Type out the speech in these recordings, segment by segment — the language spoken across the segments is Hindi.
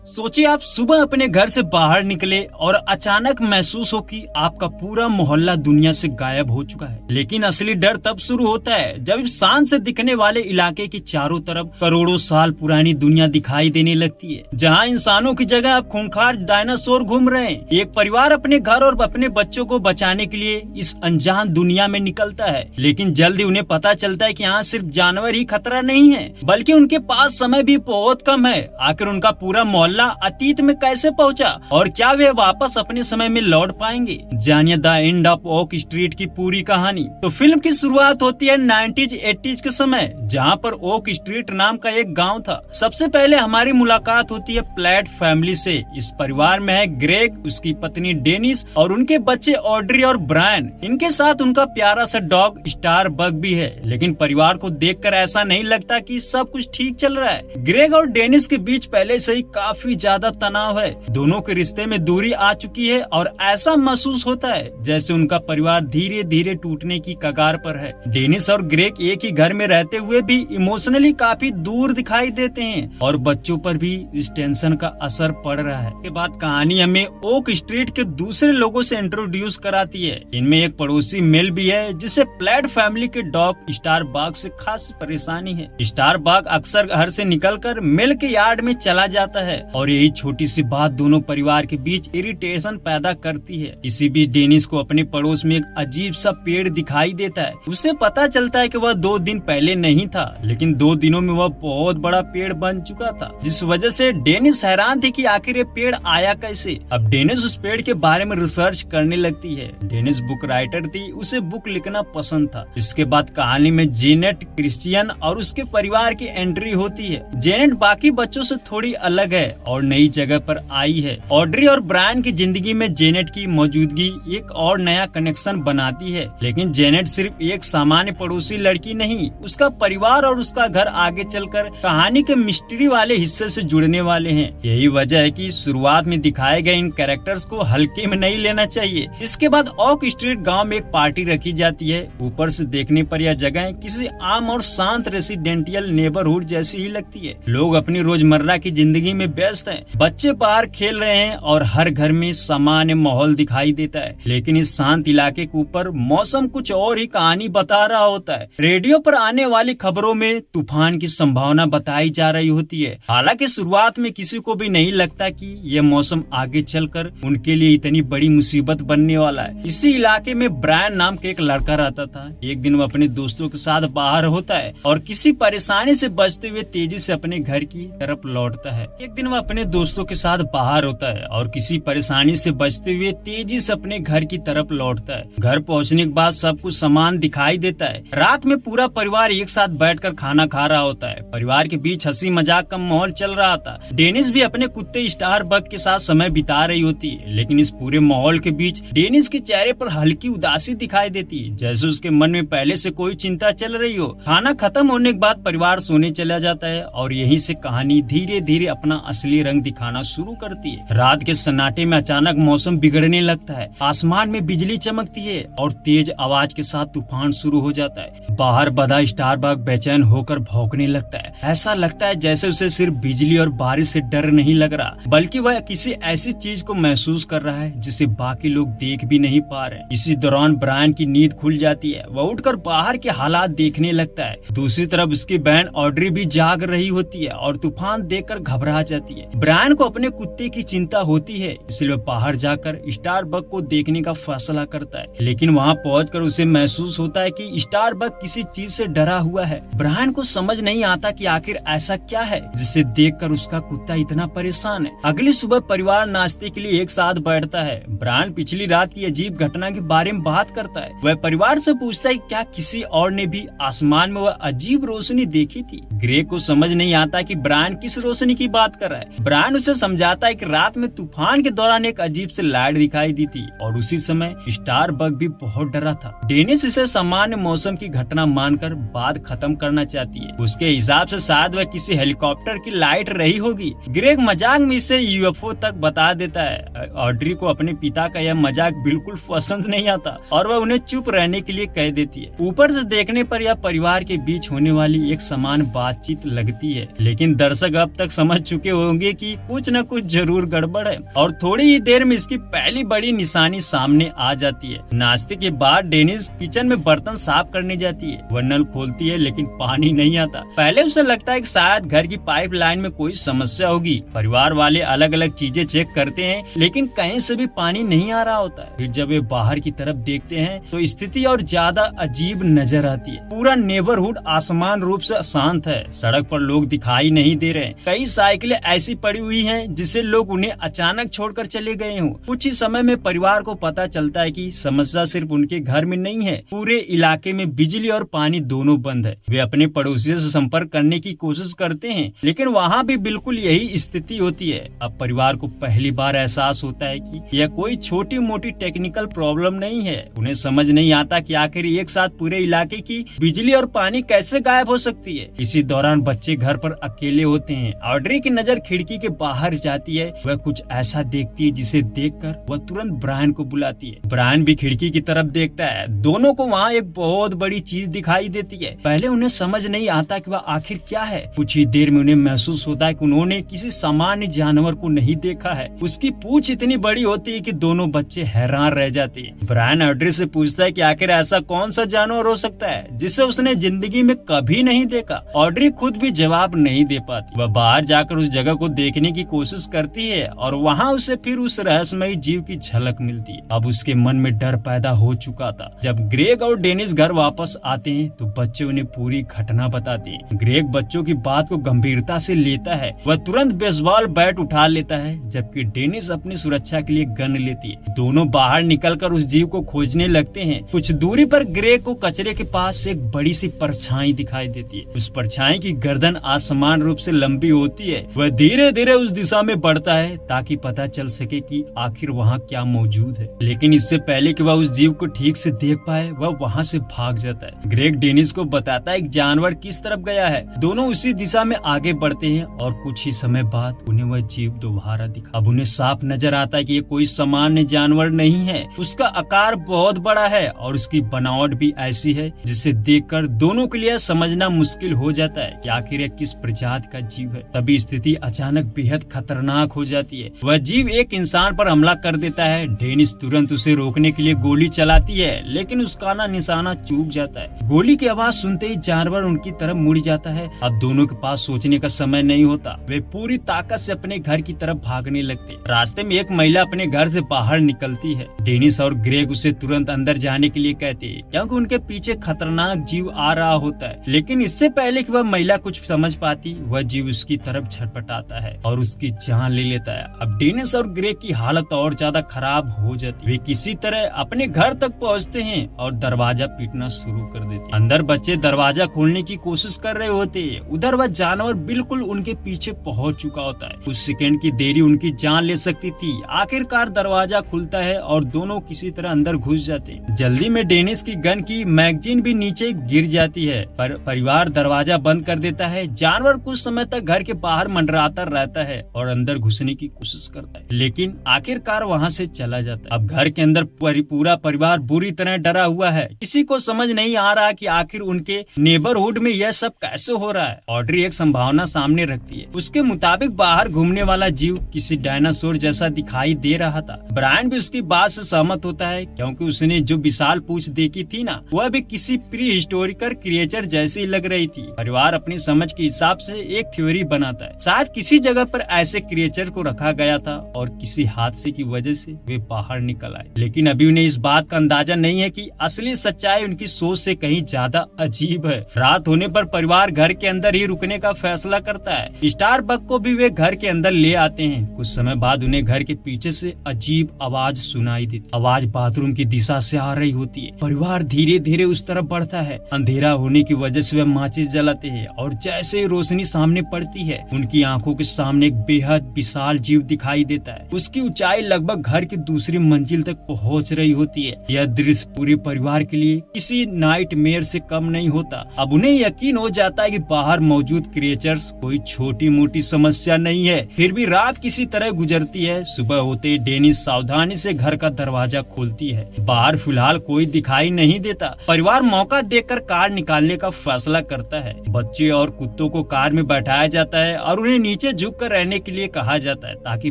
सोचिए आप सुबह अपने घर से बाहर निकले और अचानक महसूस हो कि आपका पूरा मोहल्ला दुनिया से गायब हो चुका है। लेकिन असली डर तब शुरू होता है जब इस शान से दिखने वाले इलाके की चारों तरफ करोड़ों साल पुरानी दुनिया दिखाई देने लगती है, जहाँ इंसानों की जगह अब खूंखार डायनासोर घूम रहे हैं। एक परिवार अपने घर और अपने बच्चों को बचाने के लिए इस अनजान दुनिया में निकलता है, लेकिन जल्दी उन्हें पता चलता है कि यहाँ सिर्फ जानवर ही खतरा नहीं है, बल्कि उनके पास समय भी बहुत कम है। आखिर उनका पूरा मोहल्ला अतीत में कैसे पहुंचा और क्या वे वापस अपने समय में लौट पाएंगे? जानिए the end of oak street की पूरी कहानी। तो फिल्म की शुरुआत होती है 90s 80s के समय, जहां पर ओक स्ट्रीट नाम का एक गांव था। सबसे पहले हमारी मुलाकात होती है प्लैट फैमिली से। इस परिवार में है ग्रेग, उसकी पत्नी डेनिस और उनके बच्चे ऑड्री और ब्रायन। इनके साथ उनका प्यारा सा डॉग स्टार बग भी है। लेकिन परिवार को देखकर ऐसा नहीं लगता कि सब कुछ ठीक चल रहा है। ग्रेग और डेनिस के बीच पहले से ही काफी ज्यादा तनाव है। दोनों के रिश्ते में दूरी आ चुकी है और ऐसा महसूस होता है जैसे उनका परिवार धीरे धीरे टूटने की कगार पर है। डेनिस और ग्रेग एक ही घर में रहते हुए भी इमोशनली काफी दूर दिखाई देते हैं और बच्चों पर भी इस टेंशन का असर पड़ रहा है। इसके बाद कहानी हमें ओक स्ट्रीट के दूसरे लोगों से इंट्रोड्यूस कराती है। इनमें एक पड़ोसी मेल भी है जिसे प्लैट फैमिली के डॉग स्टार बाग से खास परेशानी है। स्टार बाग अक्सर घर से निकलकर मेल के यार्ड में चला जाता है और यही छोटी सी बात दोनों परिवार के बीच इरिटेशन पैदा करती है। इसी बीच डेनिस को अपने पड़ोस में एक अजीब सा पेड़ दिखाई देता है। उसे पता चलता है कि वह 2 दिन पहले नहीं था, लेकिन 2 दिनों में वह बहुत बड़ा पेड़ बन चुका था, जिस वजह से डेनिस हैरान थी कि आखिर ये पेड़ आया कैसे। अब डेनिस उस पेड़ के बारे में रिसर्च करने लगती है। डेनिस बुक राइटर थी, उसे बुक लिखना पसंद था। इसके बाद कहानी में जेनेट, क्रिश्चियन और उसके परिवार की एंट्री होती है। जेनेट बाकी बच्चों से थोड़ी अलग है और नई जगह पर आई है। ऑड्री और ब्रायन की जिंदगी में जेनेट की मौजूदगी एक और नया कनेक्शन बनाती है। लेकिन जेनेट सिर्फ एक सामान्य पड़ोसी लड़की नहीं, उसका परिवार और उसका घर आगे चलकर कहानी के मिस्ट्री वाले हिस्से से जुड़ने वाले हैं। यही वजह है कि शुरुआत में दिखाए गए इन कैरेक्टर्स को हल्के में नहीं लेना चाहिए। इसके बाद ओक स्ट्रीट गाँव में एक पार्टी रखी जाती है। ऊपर से देखने पर यह जगह किसी आम और शांत रेसिडेंटियल नेबरहुड जैसी ही लगती है। लोग अपनी रोजमर्रा की जिंदगी में व्यस्त हैं, बच्चे बाहर खेल रहे हैं और हर घर में सामान्य माहौल दिखाई देता है। लेकिन इस शांत इलाके के ऊपर मौसम कुछ और ही कहानी बता रहा होता है। रेडियो पर आने वाली खबरों में तूफान की संभावना बताई जा रही होती है। हालांकि शुरुआत में किसी को भी नहीं लगता कि यह मौसम आगे चलकर उनके लिए इतनी बड़ी मुसीबत बनने वाला है। इसी इलाके में ब्रायन नाम के एक लड़का रहता था। एक दिन वो अपने दोस्तों के साथ बाहर होता है और किसी परेशानी से बचते हुए तेजी से अपने घर की तरफ लौटता है। एक दिन वह अपने दोस्तों के साथ बाहर होता है और किसी परेशानी से बचते हुए तेजी से अपने घर की तरफ लौटता है। घर पहुंचने के बाद सब कुछ सामान दिखाई देता है। रात में पूरा परिवार एक साथ बैठकर खाना खा रहा होता है। परिवार के बीच हंसी मजाक का माहौल चल रहा था। डेनिस भी अपने कुत्ते स्टार बग के साथ समय बिता रही होती है। लेकिन इस पूरे माहौल के बीच डेनिस के चेहरे पर हल्की उदासी दिखाई देती है, जैसे उसके मन में पहले से कोई चिंता चल रही हो। खाना खत्म होने के बाद परिवार सोने चला जाता है और यहीं से कहानी धीरे धीरे अपना असली रंग दिखाना शुरू करती है। रात के सन्नाटे में अचानक मौसम बिगड़ने लगता है। आसमान में बिजली चमकती है और तेज आवाज के साथ तूफान शुरू हो जाता है। बाहर बधा स्टार बग बेचैन होकर भौंकने लगता है। ऐसा लगता है जैसे उसे सिर्फ बिजली और बारिश से डर नहीं लग रहा, बल्कि वह किसी ऐसी चीज को महसूस कर रहा है जिसे बाकी लोग देख भी नहीं पा रहे। इसी दौरान ब्रायन की नींद खुल जाती है। वह उठकर बाहर के हालात देखने लगता है। दूसरी तरफ उसकी बहन ऑड्री भी जाग रही होती है और तूफान देखकर घबरा जाती है। ब्रायन को अपने कुत्ते की चिंता होती है, इसलिए वह बाहर जाकर स्टार बग को देखने का फैसला करता है। लेकिन वहां पहुंचकर उसे महसूस होता है कि स्टार बग किसी चीज से डरा हुआ है। ब्रायन को समझ नहीं आता कि आखिर ऐसा क्या है जिसे देखकर उसका कुत्ता इतना परेशान है। अगली सुबह परिवार नाश्ते के लिए एक साथ बैठता है। ब्रायन पिछली रात की अजीब घटना के बारे में बात करता है। वह परिवार से पूछता है क्या किसी और ने भी आसमान में वह अजीब रोशनी देखी थी। ग्रेग को समझ नहीं आता कि ब्रायन किस रोशनी की बात कर रहा है। ब्रायन उसे समझाता है कि रात में तूफान के दौरान एक अजीब से लाइट दिखाई दी थी और उसी समय स्टार बग भी बहुत डरा था। डेनिस इसे सामान्य मौसम की घटना मानकर बात खत्म करना चाहती है। उसके हिसाब से शायद वह किसी हेलीकॉप्टर की लाइट रही होगी। ग्रेग मजाक में इसे यूएफओ तक बता देता है। ऑड्री को अपने पिता का यह मजाक बिल्कुल पसंद नहीं आता और वह उन्हें चुप रहने के लिए कह देती है। ऊपर से देखने पर यह परिवार के बीच होने वाली एक समान बातचीत लगती है, लेकिन दर्शक अब तक समझ चुके होंगे कि कुछ न कुछ जरूर गड़बड़ है और थोड़ी ही देर में इसकी पहली बड़ी निशानी सामने आ जाती है। नाश्ते के बाद डेनिस किचन में बर्तन साफ करने जाती है। वह नल खोलती है लेकिन पानी नहीं आता। पहले उसे लगता है कि शायद घर की पाइपलाइन में कोई समस्या होगी। परिवार वाले अलग अलग चीजें चेक करते हैं लेकिन कहीं से भी पानी नहीं आ रहा होता है। फिर जब वे बाहर की तरफ देखते हैं तो स्थिति और ज्यादा अजीब नजर आती है। पूरा नेबरहुड आसमान रूप से शांत है। सड़क पर लोग दिखाई नहीं दे रहे। कई साइकिलें ऐसी पड़ी हुई हैं जिससे लोग उन्हें अचानक छोड़कर चले गए हों। कुछ ही समय में परिवार को पता चलता है कि समस्या सिर्फ उनके घर में नहीं है, पूरे इलाके में बिजली और पानी दोनों बंद है। वे अपने पड़ोसियों से संपर्क करने की कोशिश करते हैं लेकिन वहाँ भी बिल्कुल यही स्थिति होती है। अब परिवार को पहली बार एहसास होता है कि यह कोई छोटी मोटी टेक्निकल प्रॉब्लम नहीं है। उन्हें समझ नहीं आता कि आखिर एक साथ पूरे इलाके की बिजली और पानी कैसे गायब हो सकती है। इसी दौरान बच्चे घर पर अकेले होते हैं। ऑड्री की नजर खिड़की के बाहर जाती है। वह कुछ ऐसा देखती है जिसे देखकर वह तुरंत ब्रायन को बुलाती है। ब्रायन भी खिड़की की तरफ देखता है। दोनों को वहाँ एक बहुत बड़ी चीज दिखाई देती है। पहले उन्हें समझ नहीं आता कि वह आखिर क्या है। कुछ ही देर में उन्हें महसूस होता है कि उन्होंने किसी सामान्य जानवर को नहीं देखा है। उसकी पूंछ इतनी बड़ी होती है कि दोनों बच्चे हैरान रह जाते हैं। ब्रायन ऑड्री से पूछता है कि आखिर ऐसा कौन सा जानवर हो सकता है जिसे उसने जिंदगी में कभी नहीं देखा। ऑड्री खुद भी जवाब नहीं दे पाती। वह बाहर जाकर उस जगह को देखने की कोशिश करती है और वहाँ उसे फिर उस रहस्यमयी जीव की झलक मिलती है। अब उसके मन में डर पैदा हो चुका था। जब ग्रेग और डेनिस घर वापस आते हैं तो बच्चे उन्हें पूरी घटना बताते हैं। ग्रेग बच्चों की बात को गंभीरता से लेता है। वह तुरंत बेसबॉल बैट उठा लेता है जबकि डेनिस अपनी सुरक्षा के लिए गन लेती है। दोनों बाहर निकलकर उस जीव को खोजने लगते हैं। कुछ दूरी पर ग्रेग को कचरे के पास एक बड़ी सी परछाई दिखाई देती है। उस परछाई की गर्दन असमान रूप से लंबी होती है। वह धीरे धीरे उस दिशा में बढ़ता है ताकि पता चल सके कि आखिर वहाँ क्या मौजूद है। लेकिन इससे पहले कि वह उस जीव को ठीक से देख पाए वह वहाँ से भाग जाता है। ग्रेग डेनिस को बताता है कि जानवर किस तरफ गया है। दोनों उसी दिशा में आगे बढ़ते हैं और कुछ ही समय बाद उन्हें वह जीव दोबारा दिखा। अब उन्हें साफ नजर आता है कि ये कोई सामान्य जानवर नहीं है। उसका आकार बहुत बड़ा है और उसकी बनावट भी ऐसी है जिसे देखकर दोनों के लिए समझना मुश्किल हो जाता है कि आखिर यह किस प्रजाति का जीव है। तभी स्थिति अचानक बेहद खतरनाक हो जाती है। वह जीव एक इंसान पर हमला कर देता है। डेनिस तुरंत उसे रोकने के लिए गोली चलाती है लेकिन उसका निशाना चूक जाता है। गोली की आवाज सुनते ही जानवर उनकी तरफ मुड़ जाता है। अब दोनों के पास सोचने का समय नहीं होता। वे पूरी ताकत से अपने घर की तरफ भागने लगते। रास्ते में एक महिला अपने घर से बाहर निकलती है। डेनिस और ग्रेग उसे तुरंत अंदर जाने के लिए कहते हैं क्योंकि उनके पीछे खतरनाक जीव आ रहा होता है। लेकिन इससे पहले कि वह महिला कुछ समझ पाती वह जीव उसकी तरफ झटपटाता है और उसकी जान ले लेता है। अब डेनिस और ग्रेग की हालत और ज्यादा खराब हो जाती। वे किसी तरह अपने घर तक पहुंचते हैं और दरवाजा पीटना शुरू कर देते। अंदर बच्चे दरवाजा खोलने की कोशिश कर रहे होते हैं। उधर वह जानवर बिल्कुल उनके पीछे पहुंच चुका होता है। कुछ सेकंड की देरी उनकी जान ले सकती थी। आखिरकार दरवाजा खुलता है और दोनों किसी तरह अंदर घुस जाते हैं। जल्दी में डेनिस की गन की मैगजीन भी नीचे गिर जाती है। पर परिवार दरवाजा बंद कर देता है। जानवर कुछ समय तक घर के बाहर मंडराता रहता है और अंदर घुसने की कोशिश करता है लेकिन आखिरकार वहाँ से चला जाता है। अब घर के अंदर पूरा परिवार बुरी तरह डरा हुआ है। किसी को समझ नहीं आ रहा कि आखिर उनके नेबरहुड में यह सब कैसे हो रहा है। ऑड्री एक संभावना सामने रखती है। उसके मुताबिक बाहर घूमने वाला जीव किसी डायनासोर जैसा दिखाई दे रहा था। ब्रायन भी उसकी बात से सहमत होता है क्योंकि उसने जो विशाल पूंछ देखी थी ना वह भी किसी प्री हिस्टोरिकल क्रिएचर जैसी लग रही थी। परिवार अपनी समझ के हिसाब से एक थ्योरी बनाता है। शायद किसी जगह पर ऐसे क्रिएचर को रखा गया था और किसी हादसे की वजह से वे बाहर निकल आए। लेकिन अभी उन्हें इस बात का अंदाजा नहीं है कि असली सच्चाई उनकी सोच से कहीं ज्यादा अजीब है। रात होने पर परिवार घर के अंदर ही रुकने का फैसला करता है। स्टारबक को भी वे घर के अंदर ले आते हैं। कुछ समय बाद उन्हें घर के पीछे से अजीब आवाज सुनाई देती। आवाज बाथरूम की दिशा से आ रही होती है। परिवार धीरे धीरे उस तरफ बढ़ता है। अंधेरा होने की वजह से वे माचिस जलाते हैं और जैसे ही रोशनी सामने पड़ती है उनकी आंखों के सामने एक बेहद विशाल जीव दिखाई देता है। उसकी ऊंचाई लगभग घर की दूसरी मंजिल तक पहुंच रही होती है। यह दृश्य पूरे परिवार के लिए किसी नाइटमेयर से कम नहीं होता। अब उन्हें यकीन हो जाता है कि बाहर मौजूद क्रिएचर्स कोई छोटी मोटी समस्या नहीं है। फिर भी रात किसी तरह गुजरती है। सुबह होते डेनिस सावधानी से घर का दरवाजा खोलती है। बाहर फिलहाल कोई दिखाई नहीं देता। परिवार मौका देखकर कार निकालने का फैसला करता है। बच्चे और कुत्तों को कार में बैठाया जाता है और उन्हें नीचे नीचे झुक कर रहने के लिए कहा जाता है ताकि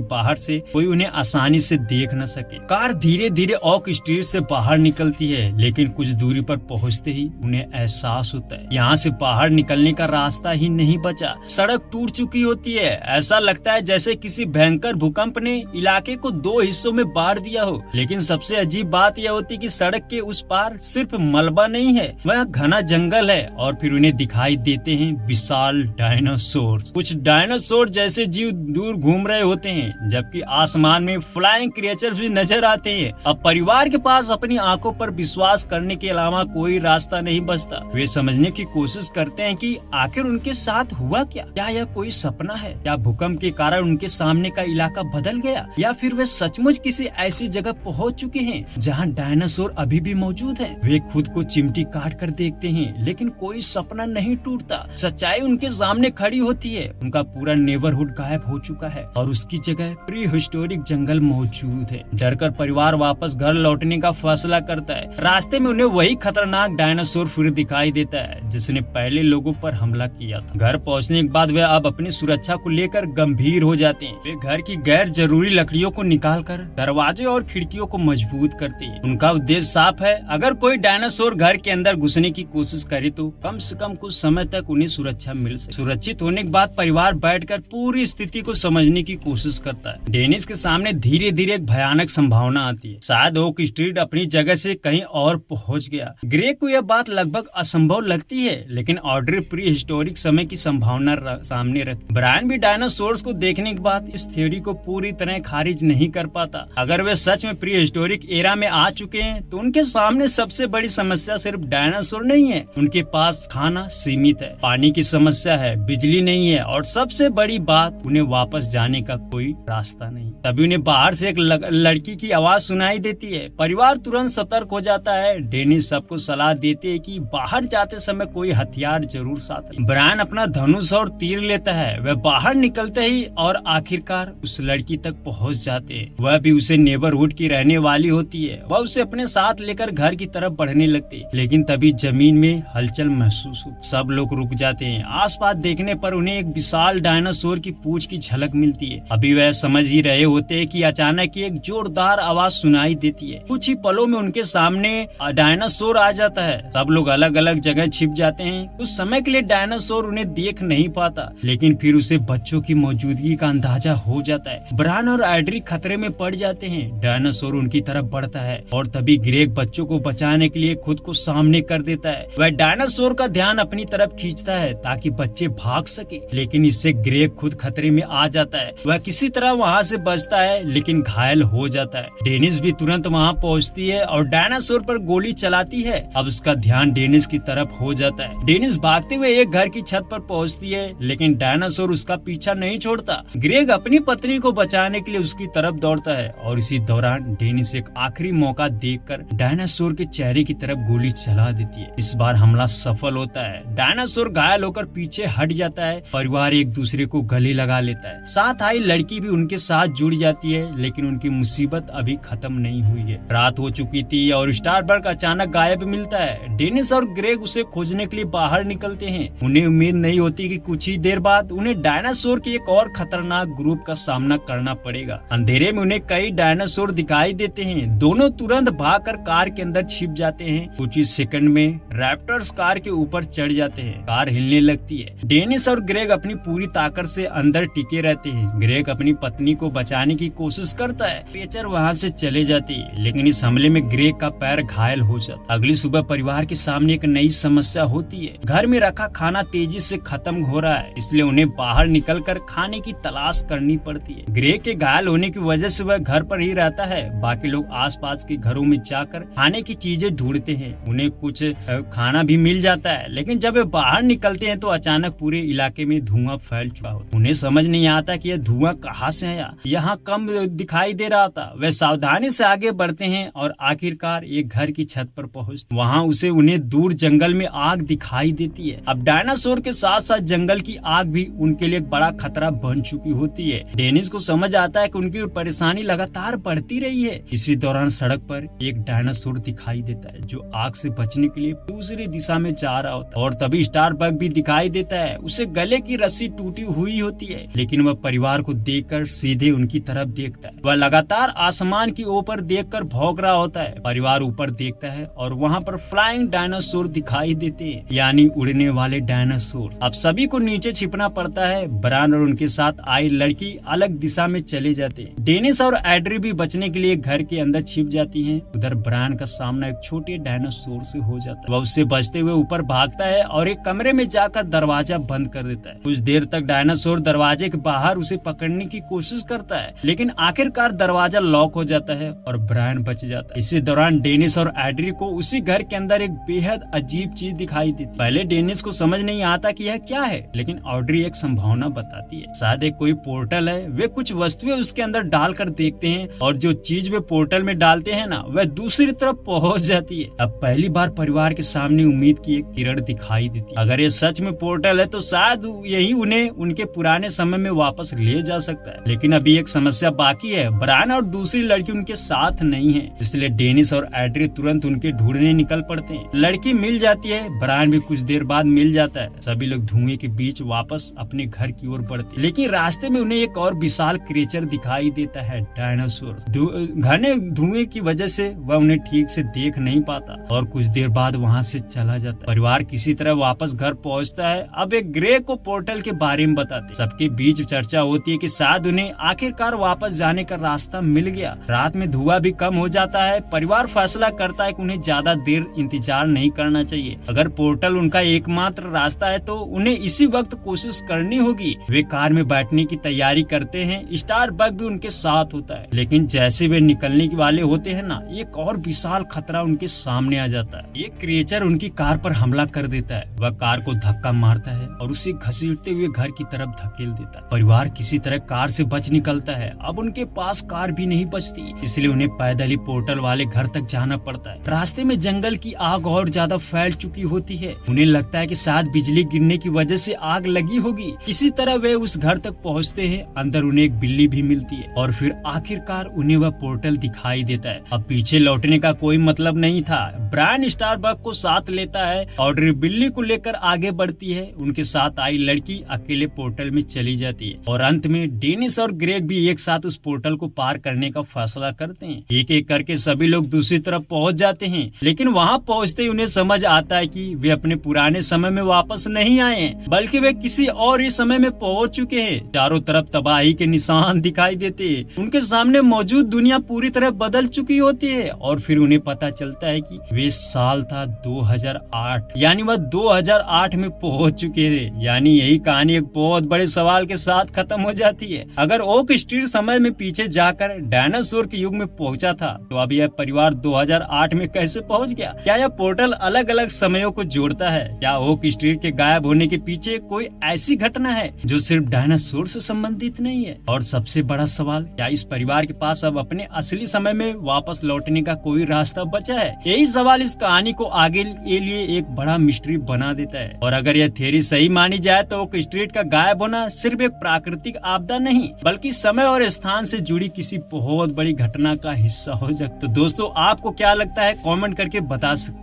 बाहर से कोई उन्हें आसानी से देख न सके। कार धीरे धीरे ओक स्ट्रीट से बाहर निकलती है, लेकिन कुछ दूरी पर पहुंचते ही उन्हें एहसास होता है यहाँ से बाहर निकलने का रास्ता ही नहीं बचा। सड़क टूट चुकी होती है। ऐसा लगता है जैसे किसी भयंकर भूकंप ने इलाके को 2 हिस्सों में बांट दिया हो। लेकिन सबसे अजीब बात यह होती है कि सड़क के उस पार सिर्फ मलबा नहीं है, वह घना जंगल है। और फिर उन्हें दिखाई देते हैं विशाल डायनासोर। कुछ डायनासोर जैसे जीव दूर घूम रहे होते हैं, जबकि आसमान में फ्लाइंग क्रिएचर्स भी नजर आते हैं। अब परिवार के पास अपनी आंखों पर विश्वास करने के अलावा कोई रास्ता नहीं बचता। वे समझने की कोशिश करते हैं कि आखिर उनके साथ हुआ क्या यह कोई सपना है? क्या भूकंप के कारण उनके सामने का इलाका बदल गया, या फिर वे सचमुच किसी ऐसी जगह पहुंच चुके हैं जहां डायनासोर अभी भी मौजूद हैं? वे खुद को चिमटी काट कर देखते हैं, लेकिन कोई सपना नहीं टूटता। सच्चाई उनके सामने खड़ी होती है। उनका पूरा नेबरहुड गायब हो चुका है और उसकी जगह प्री हिस्टोरिक जंगल मौजूद है। डरकर परिवार वापस घर लौटने का फैसला करता है। रास्ते में उन्हें वही खतरनाक डायनासोर फिर दिखाई देता है जिसने पहले लोगों पर हमला किया था। घर पहुंचने के बाद वे अब अपनी सुरक्षा को लेकर गंभीर हो जाते हैं। वे घर की गैर जरूरी लकड़ियों को निकालकर दरवाजे और खिड़कियों को मजबूत करते हैं। उनका उद्देश्य साफ है, अगर कोई डायनासोर घर के अंदर घुसने की कोशिश करे तो कम से कम कुछ समय तक उन्हें सुरक्षा मिल सके। सुरक्षित होने के बाद परिवार बैठकर पूरी स्थिति को समझने की कोशिश करता है। डेनिस के सामने धीरे धीरे एक भयानक संभावना आती है। शायद ओक स्ट्रीट अपनी जगह से कहीं और पहुंच गया। ग्रेग को यह बात लगभग असंभव लगती है, लेकिन ऑड्रे प्री हिस्टोरिक समय की संभावना सामने रख। ब्रायन भी डायनासोर्स को देखने के बाद इस थ्योरी को पूरी तरह खारिज नहीं कर पाता। अगर वे सच में प्री हिस्टोरिक एरा में आ चुके हैं तो उनके सामने सबसे बड़ी समस्या सिर्फ डायनासोर नहीं है। उनके पास खाना सीमित है, पानी की समस्या है, बिजली नहीं है और सबसे बड़ी बात उन्हें वापस जाने का कोई रास्ता नहीं। तभी उन्हें बाहर से एक लड़की की आवाज सुनाई देती है। परिवार तुरंत सतर्क हो जाता है। डेनिस सबको सलाह देते है कि बाहर जाते समय कोई हथियार जरूर साथ रखें। ब्रायन अपना धनुष और तीर लेता है। वह बाहर निकलते ही और आखिरकार उस लड़की तक पहुंच जाते हैं। वह भी उसे नेबरहुड की रहने वाली होती है। वह उसे अपने साथ लेकर घर की तरफ बढ़ने लगती है, लेकिन तभी जमीन में हलचल महसूस हो। सब लोग रुक जाते हैं। आसपास देखने पर उन्हें एक विशाल डायनासोर की पूंछ की झलक मिलती है। अभी वह समझ ही रहे होते हैं कि अचानक एक जोरदार आवाज सुनाई देती है। कुछ ही पलों में उनके सामने डायनासोर आ जाता है। सब लोग अलग अलग जगह छिप जाते हैं। कुछ समय के लिए डायनासोर उन्हें देख नहीं पाता, लेकिन फिर उसे बच्चों की मौजूदगी का अंदाजा हो जाता है। ब्रायन और एड्री खतरे में पड़ जाते हैं। डायनासोर उनकी तरफ बढ़ता है और तभी ग्रेग बच्चों को बचाने के लिए खुद को सामने कर देता है। वह डायनासोर का ध्यान अपनी तरफ खींचता है ताकि बच्चे भाग सके, लेकिन इससे ग्रेग खुद खतरे में आ जाता है। वह किसी तरह वहाँ से बचता है, लेकिन घायल हो जाता है। डेनिस भी तुरंत वहाँ पहुँचती है और डायनासोर पर गोली चलाती है। अब उसका ध्यान डेनिस की तरफ हो जाता है। डेनिस भागते हुए एक घर की छत पर पहुँचती है, लेकिन डायनासोर उसका पीछा नहीं छोड़ता। ग्रेग अपनी पत्नी को बचाने के लिए उसकी तरफ दौड़ता है और इसी दौरान डेनिस एक आखिरी मौका देखकर डायनासोर के चेहरे की तरफ गोली चला देती है। इस बार हमला सफल होता है। डायनासोर घायल होकर पीछे हट जाता है। परिवार एक दूसरे को गले लगा लेता है। साथ आई लड़की भी उनके साथ जुड़ जाती है, लेकिन उनकी मुसीबत अभी खत्म नहीं हुई है। रात हो चुकी थी और स्टारबर्ग अचानक गायब मिलता है। डेनिस और ग्रेग उसे खोजने के लिए बाहर निकलते हैं। उन्हें उम्मीद नहीं होती कि कुछ ही देर बाद उन्हें डायनासोर के एक और खतरनाक ग्रुप का सामना करना पड़ेगा। अंधेरे में उन्हें कई डायनासोर दिखाई देते हैं। दोनों तुरंत भागकर कार के अंदर छिप जाते हैं। कुछ ही सेकंड में रैप्टर्स कार के ऊपर चढ़ जाते हैं। कार हिलने लगती है। डेनिस और ग्रेग अपनी पूरी ताकत से अंदर टिके रहते हैं। ग्रेग अपनी पत्नी को बचाने की कोशिश करता है। क्रिएचर वहाँ से चले जाती है, लेकिन इस हमले में ग्रेग का पैर घायल हो जाता है। अगली सुबह परिवार के सामने एक नई समस्या होती है। घर में रखा खाना तेजी से खत्म हो रहा है, इसलिए उन्हें बाहर निकलकर खाने की तलाश करनी पड़ती है। ग्रेग के घायल होने की वजह से वह घर पर ही रहता है। बाकी लोग आसपास के घरों में जाकर खाने की चीजें ढूंढते हैं। उन्हें कुछ खाना भी मिल जाता है, लेकिन जब वे बाहर निकलते हैं तो अचानक पूरे इलाके में धुआं फैल चुका होता है। उन्हें समझ नहीं आता कि यह धुआं कहाँ से आया। यहाँ कम दिखाई दे रहा था। वे सावधानी से आगे बढ़ते हैं और आखिरकार एक घर की छत पर पहुँचते। वहाँ उसे उन्हें दूर जंगल में आग दिखाई देती है। अब डायनासोर के साथ साथ जंगल की आग भी उनके लिए एक बड़ा खतरा बन चुकी होती है। डेनिस को समझ आता है कि उनकी परेशानी लगातार बढ़ती रही है। इसी दौरान सड़क पर एक डायनासोर दिखाई देता है जो आग से बचने के लिए दूसरी दिशा में जा रहा होता है। और तभी स्टारबर्ग भी दिखाई देता है। उसे गले की रस्सी टूटी हुई होती है, लेकिन वह परिवार को देखकर सीधे उनकी तरफ देखता है। वह लगातार आसमान की ऊपर देखकर भौंक रहा होता है। परिवार ऊपर देखता है और वहाँ पर फ्लाइंग डायनासोर दिखाई देते हैं, यानी उड़ने वाले डायनासोर। अब सभी को नीचे छिपना पड़ता है। ब्रायन और उनके साथ आई लड़की अलग दिशा में चले जाते हैं। डेनिस और एड्री भी बचने के लिए घर के अंदर छिप जाती हैं। उधर ब्रायन का सामना एक छोटे डायनासोर से हो जाता है। वह उससे बचते हुए ऊपर भागता है और एक कमरे में जाकर दरवाजा बंद कर देता है। कुछ देर तक डायनासोर दरवाजे के बाहर उसे पकड़ने की कोशिश करता है, लेकिन आखिरकार दरवाजा लॉक हो जाता है और ब्रायन बच जाता है। इसी दौरान डेनिस और एड्री को उसी घर के अंदर एक बेहद अजीब चीज दिखाई देती है। पहले डेनिस को समझ नहीं आता कि यह क्या है, लेकिन ऑड्री एक संभावना बताती है। शायद एक कोई पोर्टल है। वे कुछ वस्तुएं उसके अंदर डालकर देखते हैं और जो चीज वे पोर्टल में डालते हैं ना, वह दूसरी तरफ पहुंच जाती है। अब पहली बार परिवार के सामने उम्मीद की एक किरण दिखाई देती है। अगर ये सच में पोर्टल है तो शायद यही उन्हें उनके पुराने समय में वापस ले जा सकता है। लेकिन अभी एक समस्या बाकी है। ब्रायन और दूसरी लड़की उनके साथ नहीं है, इसलिए डेनिस और एड्री तुरंत उनके ढूंढने निकल पड़ते हैं। लड़की मिल जाती है, ब्रायन भी कुछ देर बाद मिल जाता है। सभी लोग धुएं के बीच वापस अपने घर की ओर बढ़ते हैं, लेकिन रास्ते में उन्हें एक और विशाल क्रिएचर दिखाई देता है, डायनासोर। घने धुएं की वजह से वह उन्हें ठीक से देख नहीं पाता और कुछ देर बाद वहाँ से चला जाता है। परिवार किसी तरह वापस घर पहुँचता है। अब एक ग्रे को पोर्टल के बारे में बताते। सबके बीच चर्चा होती है कि शायद उन्हें आखिरकार वापस जाने का रास्ता मिल गया। रात में धुआं भी कम हो जाता है। परिवार फैसला करता है कि उन्हें ज्यादा देर इंतजार नहीं करना चाहिए। अगर पोर्टल उनका एकमात्र रास्ता है तो उन्हें इसी वक्त कोशिश करनी होगी। वे कार में बैठने की तैयारी करते हैं। स्टारबग भी उनके साथ होता है, लेकिन जैसे वे निकलने वाले होते हैं ना, एक और विशाल खतरा उनके सामने आ जाता है। एक क्रिएचर उनकी कार पर हमला कर देता है। वह कार को धक्का मारता है और उसे घसीटते हुए घर की तरफ धकेल देता है। परिवार किसी तरह कार से बच निकलता है। अब उनके पास कार भी नहीं बचती, इसलिए उन्हें पैदल ही पोर्टल वाले घर तक जाना पड़ता है। रास्ते में जंगल की आग और ज्यादा फैल चुकी होती है। उन्हें लगता है कि शायद बिजली गिरने की वजह से आग लगी होगी। किसी तरह वे उस घर तक पहुंचते हैं। अंदर उन्हें एक बिल्ली भी मिलती है और फिर आखिरकार उन्हें वह पोर्टल दिखाई देता है। अब पीछे लौटने का कोई मतलब नहीं था। ब्रायन स्टारबग को साथ लेता है और बिल्ली को लेकर आगे बढ़ती है। उनके साथ आई लड़की अकेले पोर्टल में चली जाती है और अंत में डेनिस और ग्रेग भी एक साथ उस पोर्टल को पार करने का फैसला करते हैं। एक एक करके सभी लोग दूसरी तरफ पहुंच जाते हैं, लेकिन वहां पहुंचते ही उन्हें समझ आता है कि वे अपने पुराने समय में वापस नहीं आए हैं, बल्कि वे किसी और ही समय में पहुंच चुके हैं। चारों तरफ तबाही के निशान दिखाई देते हैं। उनके सामने मौजूद दुनिया पूरी तरह बदल चुकी होती है और फिर उन्हें पता चलता है कि वे साल था 2008, यानी वह 2008 में पहुंच चुके थे। यानी यही कहानी एक बहुत बड़े सवाल के साथ खत्म हो जाती है। अगर ओक स्ट्रीट समय में पीछे जाकर डायनासोर के युग में पहुंचा था, तो अब यह परिवार 2008 में कैसे पहुंच गया? क्या यह पोर्टल अलग अलग समयों को जोड़ता है? क्या ओक स्ट्रीट के गायब होने के पीछे कोई ऐसी घटना है जो सिर्फ डायनासोर से संबंधित नहीं है? और सबसे बड़ा सवाल, क्या इस परिवार के पास अब अपने असली समय में वापस लौटने का कोई रास्ता बचा है? यही सवाल इस कहानी को आगे के लिए एक बड़ा मिस्ट्री बना देता है। और अगर यह थ्योरी सही मानी जाए तो ओक स्ट्रीट का गायब होना सिर्फ एक प्राकृतिक आपदा नहीं, बल्कि समय और स्थान से जुड़ी किसी बहुत बड़ी घटना का हिस्सा हो सकता है। तो दोस्तों, आपको क्या लगता है? कमेंट करके बता सकते हैं।